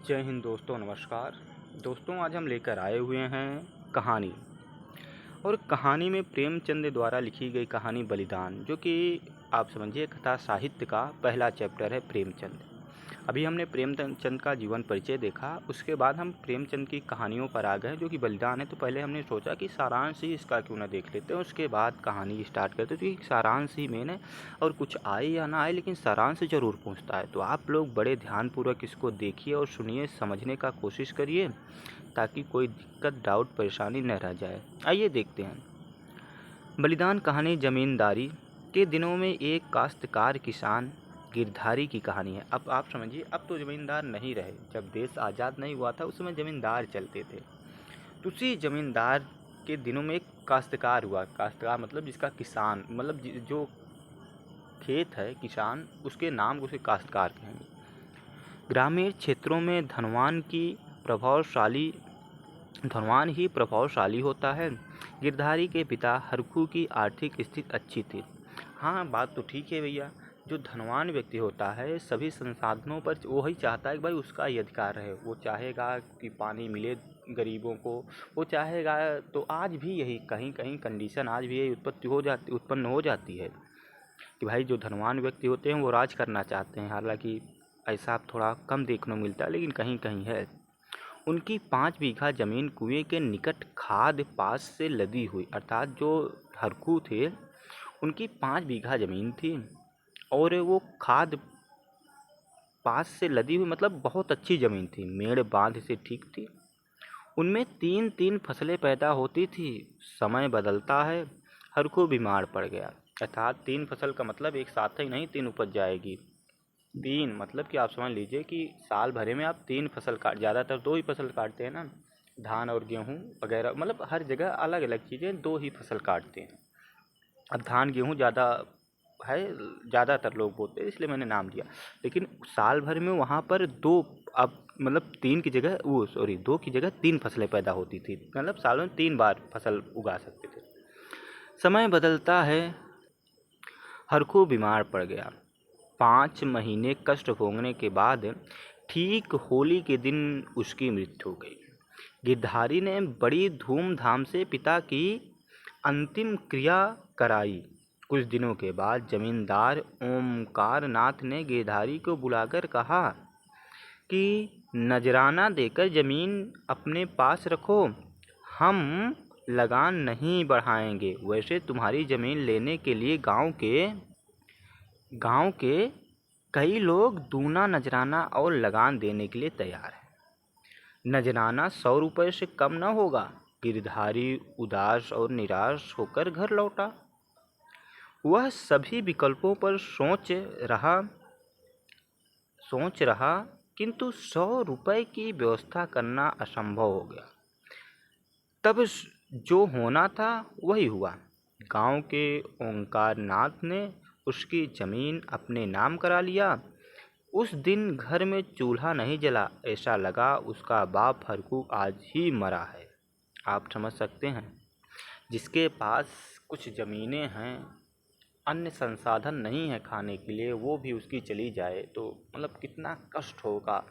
जय हिंद दोस्तों, नमस्कार। दोस्तों, आज हम लेकर आए हुए हैं कहानी। और कहानी में प्रेमचंद द्वारा लिखी गई कहानी बलिदान, जो कि आप समझिए कथा साहित्य का पहला चैप्टर है प्रेमचंद। अभी हमने प्रेमचंद का जीवन परिचय देखा, उसके बाद हम प्रेमचंद की कहानियों पर आ गए जो कि बलिदान है। तो पहले हमने सोचा कि सारांश ही इसका क्यों ना देख लेते हैं, उसके बाद कहानी स्टार्ट करते हैं, क्योंकि सारांश ही मेन है। और कुछ आए या ना आए, लेकिन सारांश ज़रूर पहुंचता है। तो आप लोग बड़े ध्यानपूर्वक इसको देखिए और सुनिए, समझने का कोशिश करिए, ताकि कोई दिक्कत, डाउट, परेशानी न रह जाए। आइए देखते हैं। बलिदान कहानी जमींदारी के दिनों में एक काश्तकार किसान गिरधारी की कहानी है। अब आप समझिए, अब तो जमींदार नहीं रहे। जब देश आज़ाद नहीं हुआ था, उस समय जमींदार चलते थे। तो उसी जमींदार के दिनों में एक काश्तकार हुआ। काश्तकार मतलब जिसका किसान, मतलब जो खेत है, किसान, उसके नाम उसे काश्तकार कहेंगे। ग्रामीण क्षेत्रों में धनवान ही प्रभावशाली होता है। गिरधारी के पिता हरखू की आर्थिक स्थिति अच्छी थी। हाँ, बात तो ठीक है भैया। जो धनवान व्यक्ति होता है, सभी संसाधनों पर वो ही चाहता है कि भाई उसका ही अधिकार रहे। वो चाहेगा कि पानी मिले गरीबों को, वो चाहेगा। तो आज भी यही कहीं कहीं कंडीशन आज भी यही उत्पन्न हो जाती है कि भाई जो धनवान व्यक्ति होते हैं वो राज करना चाहते हैं। हालांकि ऐसा थोड़ा कम देखने को मिलता है, लेकिन कहीं कहीं है। उनकी 5 बीघा जमीन कुएं के निकट खाद पास से लदी हुई, अर्थात जो हरखू थे उनकी 5 बीघा जमीन थी और वो खाद पास से लदी हुई, मतलब बहुत अच्छी जमीन थी, मेड़ बांध से ठीक थी। उनमें 3-3 फसलें पैदा होती थी। समय बदलता है, हरखू बीमार पड़ गया। अर्थात 3 फसल का मतलब एक साथ ही नहीं 3 उपज जाएगी। 3 मतलब कि आप समझ लीजिए कि साल भरे में आप 3 फसल काट, ज़्यादातर 2 ही फसल काटते हैं ना, धान और गेहूँ वगैरह, मतलब हर जगह अलग अलग चीज़ें 2 ही फसल काटते हैं। अब धान गेहूँ ज़्यादा है, ज़्यादातर लोग बोलते हैं, इसलिए मैंने नाम दिया। लेकिन साल भर में वहाँ पर 2, अब मतलब 3 की जगह, वो सॉरी 2 की जगह 3 फसलें पैदा होती थी। मतलब साल में 3 बार फसल उगा सकते थे। समय बदलता है, हरखू बीमार पड़ गया। 5 महीने कष्ट भोगने के बाद ठीक होली के दिन उसकी मृत्यु हो गई। गिरधारी ने बड़ी धूमधाम से पिता की अंतिम क्रिया कराई। कुछ दिनों के बाद जमींदार ओमकार नाथ ने गिरधारी को बुलाकर कहा कि नजराना देकर जमीन अपने पास रखो, हम लगान नहीं बढ़ाएंगे। वैसे तुम्हारी जमीन लेने के लिए गांव के कई लोग दूना नजराना और लगान देने के लिए तैयार हैं। नजराना 100 रुपये से कम न होगा। गिरधारी उदास और निराश होकर घर लौटा। वह सभी विकल्पों पर सोच रहा, किंतु 100 रुपये की व्यवस्था करना असंभव हो गया। तब जो होना था वही हुआ। गांव के ओंकार नाथ ने उसकी जमीन अपने नाम करा लिया। उस दिन घर में चूल्हा नहीं जला। ऐसा लगा उसका बाप हरखू आज ही मरा है। आप समझ सकते हैं, जिसके पास कुछ ज़मीनें हैं, अन्य संसाधन नहीं है खाने के लिए, वो भी उसकी चली जाए तो मतलब कितना कष्ट होगा।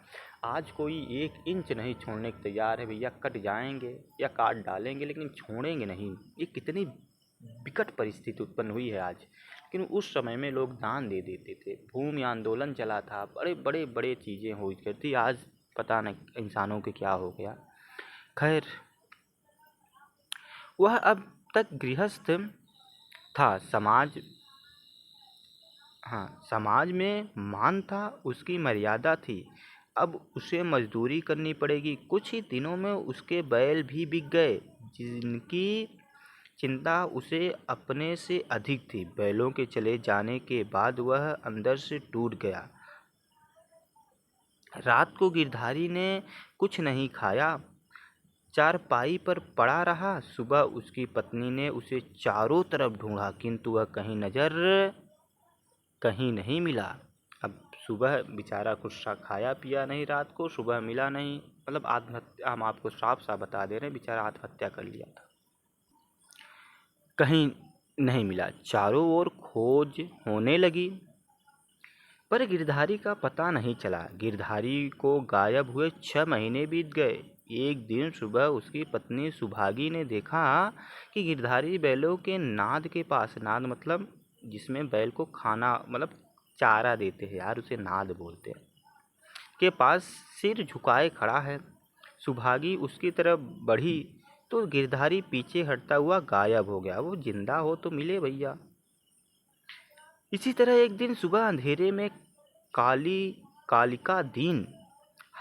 आज कोई 1 इंच नहीं छोड़ने को तैयार है भैया। कट जाएंगे या काट डालेंगे, लेकिन छोड़ेंगे नहीं। ये कितनी विकट परिस्थिति उत्पन्न हुई है आज। लेकिन उस समय में लोग दान दे देते थे, भूमि आंदोलन चला था, बड़े चीज़ें हुई करती। आज पता नहीं इंसानों के क्या हो गया। खैर, वह अब तक गृहस्थ था। समाज में मान था, उसकी मर्यादा थी। अब उसे मजदूरी करनी पड़ेगी। कुछ ही दिनों में उसके बैल भी बिक गए, जिनकी चिंता उसे अपने से अधिक थी। बैलों के चले जाने के बाद वह अंदर से टूट गया। रात को गिरधारी ने कुछ नहीं खाया, चारपाई पर पड़ा रहा। सुबह उसकी पत्नी ने उसे चारों तरफ ढूंढा, किंतु वह कहीं नहीं मिला। अब सुबह बेचारा कुछ सा खाया पिया नहीं, रात को सुबह मिला नहीं, मतलब आत्महत्या। हम आपको साफ साफ बता दे रहे हैं, बेचारा आत्महत्या कर लिया था। कहीं नहीं मिला। चारों ओर खोज होने लगी। पर गिरधारी का पता नहीं चला। गिरधारी को गायब हुए 6 महीने बीत गए। एक दिन सुबह उसकी पत्नी सुभागी ने देखा कि गिरधारी बैलों के नाद के पास, नाद मतलब जिसमें बैल को खाना मतलब चारा देते हैं यार, उसे नाद बोलते हैं, के पास सिर झुकाए खड़ा है। सुभागी उसकी तरफ बढ़ी तो गिरधारी पीछे हटता हुआ गायब हो गया। वो जिंदा हो तो मिले भैया। इसी तरह एक दिन सुबह अंधेरे में कालिका दीन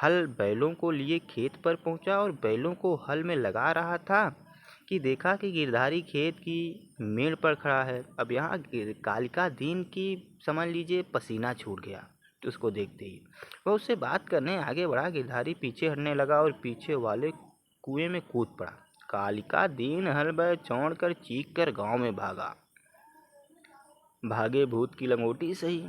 हल बैलों को लिए खेत पर पहुंचा और बैलों को हल में लगा रहा था कि देखा कि गिरधारी खेत की मेड़ पर खड़ा है। अब यहाँ कालिका दीन की समझ लीजिए पसीना छूट गया तो उसको देखते ही वह उससे बात करने आगे बढ़ा। गिरधारी पीछे हटने लगा और पीछे वाले कुएं में कूद पड़ा। कालिका दीन हल बैल छोड़ कर चीख कर गाँव में भागा। भागे भूत की लंगोटी सही।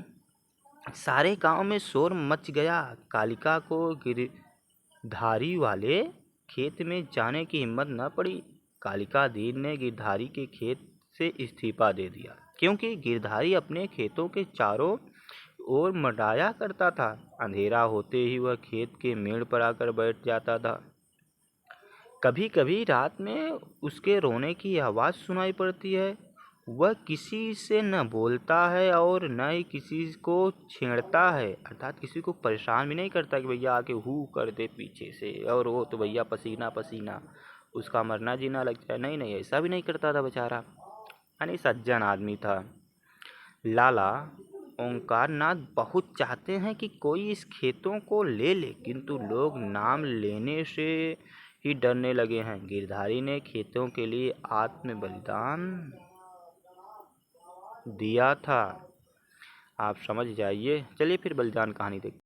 सारे गांव में शोर मच गया। कालिका को गिरधारी वाले खेत में जाने की हिम्मत न पड़ी। कालिका दीन ने गिरधारी के खेत से इस्तीफा दे दिया क्योंकि गिरधारी अपने खेतों के चारों ओर मंडराया करता था। अंधेरा होते ही वह खेत के मेड़ पर आकर बैठ जाता था। कभी कभी रात में उसके रोने की आवाज़ सुनाई पड़ती है। वह किसी से न बोलता है और न ही किसी को छेड़ता है, अर्थात किसी को परेशान भी नहीं करता कि भैया आके हू कर दे पीछे से और वो तो भैया पसीना पसीना उसका मरना जीना लग जाए। नहीं नहीं, ऐसा भी नहीं करता था बेचारा। यानी सज्जन आदमी था। लाला ओंकारनाथ बहुत चाहते हैं कि कोई इस खेतों को ले ले, किंतु लोग नाम लेने से ही डरने लगे हैं। गिरधारी ने खेतों के लिए आत्म बलिदान दिया था। आप समझ जाइए। चलिए फिर बलिदान कहानी देखते हैं।